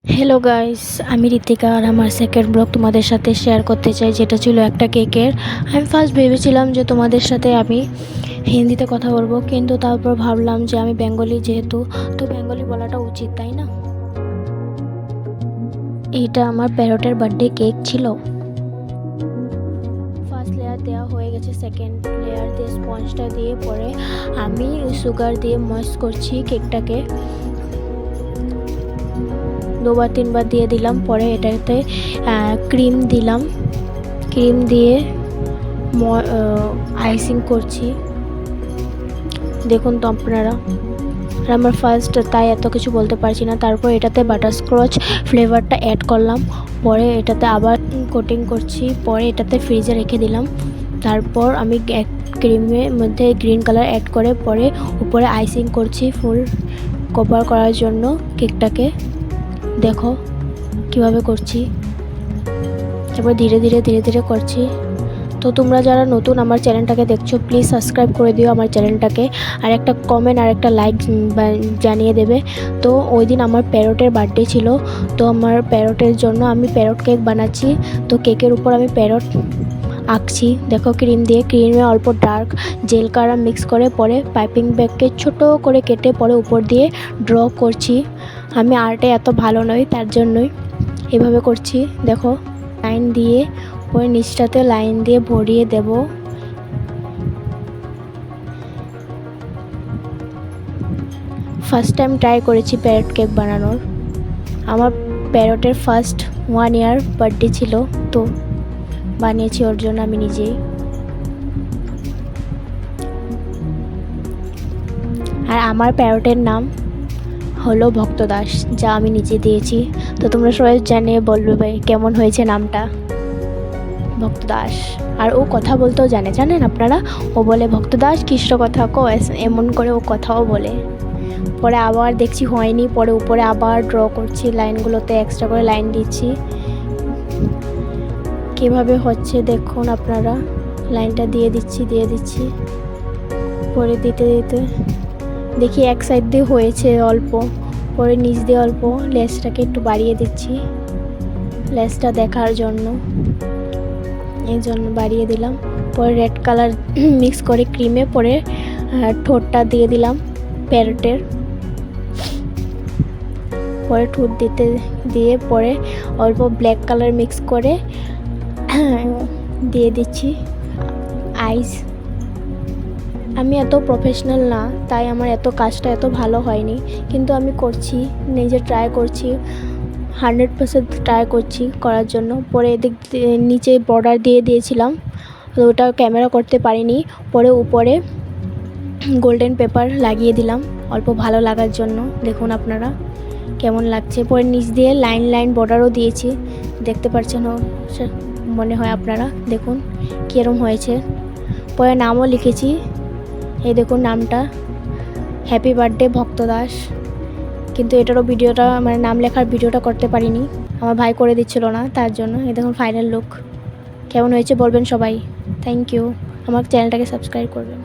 Hello guys, আমি ঋতিকা আর আমার second blog তোমাদের সাথে শেয়ার করতে চাই, যেটা ছিল একটা কেকের। আমি ফার্স্ট ভেবেছিলাম যে তোমাদের সাথে আমি হিন্দিতে কথা বলবো, কিন্তু তারপর ভাবলাম যে আমি বেঙ্গলি যেহেতু, তো বেঙ্গলি বলাটা উচিত, তাই না? এইটা আমার প্যারটের বার্থডে কেক ছিল। ফার্স্ট লেয়ার দেওয়া হয়ে গেছে, সেকেন্ড লেয়ার দিয়ে স্পঞ্জটা দিয়ে পরে আমি সুগার দিয়ে ময়েস্ট করছি কেকটাকে। দুবার তিনবার দিয়ে দিলাম, পরে এটাতে ক্রিম দিলাম, ক্রিম দিয়ে আইসিং করছি। দেখুন তো আপনারা, আর আমার ফার্স্ট তাই এত কিছু বলতে পারছি না। তারপর এটাতে বাটারস্কচ ফ্লেভারটা অ্যাড করলাম, পরে এটাতে আবার কোটিং করছি, পরে এটাতে ফ্রিজে রেখে দিলাম। তারপর আমি ক্রিমের মধ্যে গ্রিন কালার অ্যাড করে পরে উপরে আইসিং করছি ফুল কভার করার জন্য কেকটাকে। দেখো কিভাবে করছি, এবার ধীরে ধীরে করছি। তো তোমরা যারা নতুন আমার চ্যানেলটাকে দেখছো, প্লিজ সাবস্ক্রাইব করে দিও আমার চ্যানেলটাকে, আর একটা কমেন্ট আর একটা লাইক জানিয়ে দেবে। তো ওই দিন আমার প্যারটের বার্থডে ছিল, তো আমার প্যারটের জন্য আমি প্যারট কেক বানাচ্ছি। তো কেকের উপর আমি প্যারট আঁকছি, দেখো ক্রিম দিয়ে, ক্রিমে অল্প ডার্ক জেল কালার মিক্স করে পরে পাইপিং ব্যাগকে ছোট করে কেটে পরে উপর দিয়ে ড্র করছি। আমি আর্টে এত ভালো নই, তার জন্যই এভাবে করছি। দেখো লাইন দিয়ে পরে নিচটাতে লাইন দিয়ে ভরিয়ে দেব। ফার্স্ট টাইম ট্রাই করেছি প্যারট কেক বানানোর। আমার প্যারটের ফার্স্ট 1 ইয়ার বার্থডে ছিল, তো বানিয়েছি ওর জন্য আমি নিজেই। আর আমার প্যারটের নাম হলো ভক্ত দাস, যা আমি নিজে দিয়েছি। তো তোমরা সবাই জানিয়ে বলবে ভাই কেমন হয়েছে নামটা, ভক্ত দাস। আর ও কথা বলতেও জানেন আপনারা, ও বলে ভক্ত দাস কৃষ্ণ কথা কো, এমন করে ও কথাও বলে। পরে আবার দেখছি হয়নি, পরে উপরে আবার ড্র করছি, লাইনগুলোতে এক্সট্রা করে লাইন দিচ্ছি। কীভাবে হচ্ছে দেখুন আপনারা, লাইনটা দিয়ে দিচ্ছি পরে দিতে দেখি এক সাইড দিয়ে হয়েছে অল্প, পরে নিচ দিয়ে অল্প লেসটাকে একটু বাড়িয়ে দিচ্ছি, লেসটা দেখার জন্য, এই জন্য বাড়িয়ে দিলাম। পরে রেড কালার মিক্স করে ক্রিমে পরে ঠোঁটটা দিয়ে দিলাম প্যারটের, পরে ঠোঁট দিয়ে পরে অল্প ব্ল্যাক কালার মিক্স করে দিয়ে দিচ্ছি আইস। আমি এত প্রফেশনাল না, তাই আমার কাজটা এত ভালো হয়নি, কিন্তু আমি করছি, নিজে ট্রাই করছি, 100% ট্রাই করছি করার জন্য। পরে এদিক নিচে বর্ডার দিয়ে দিয়েছিলাম, তো ওটা ক্যামেরা করতে পারিনি। পরে উপরে গোল্ডেন পেপার লাগিয়ে দিলাম অল্প ভালো লাগার জন্য। দেখুন আপনারা কেমন লাগছে। পরে নিচ দিয়ে লাইন বর্ডারও দিয়েছি, দেখতে পাচ্ছেন মনে হয় আপনারা, দেখুন কীরকম হয়েছে। পরে নামও লিখেছি, এই দেখুন নামটা, হ্যাপি বার্থডে ভক্ত দাস। কিন্তু এটারও ভিডিওটা নাম লেখার ভিডিওটা করতে পারিনি, আমার ভাই করে দিচ্ছিল না, তার জন্য। এই দেখুন ফাইনাল লুক কেমন হয়েছে বলবেন সবাই। থ্যাংক ইউ, আমার চ্যানেলটাকে সাবস্ক্রাইব করবেন।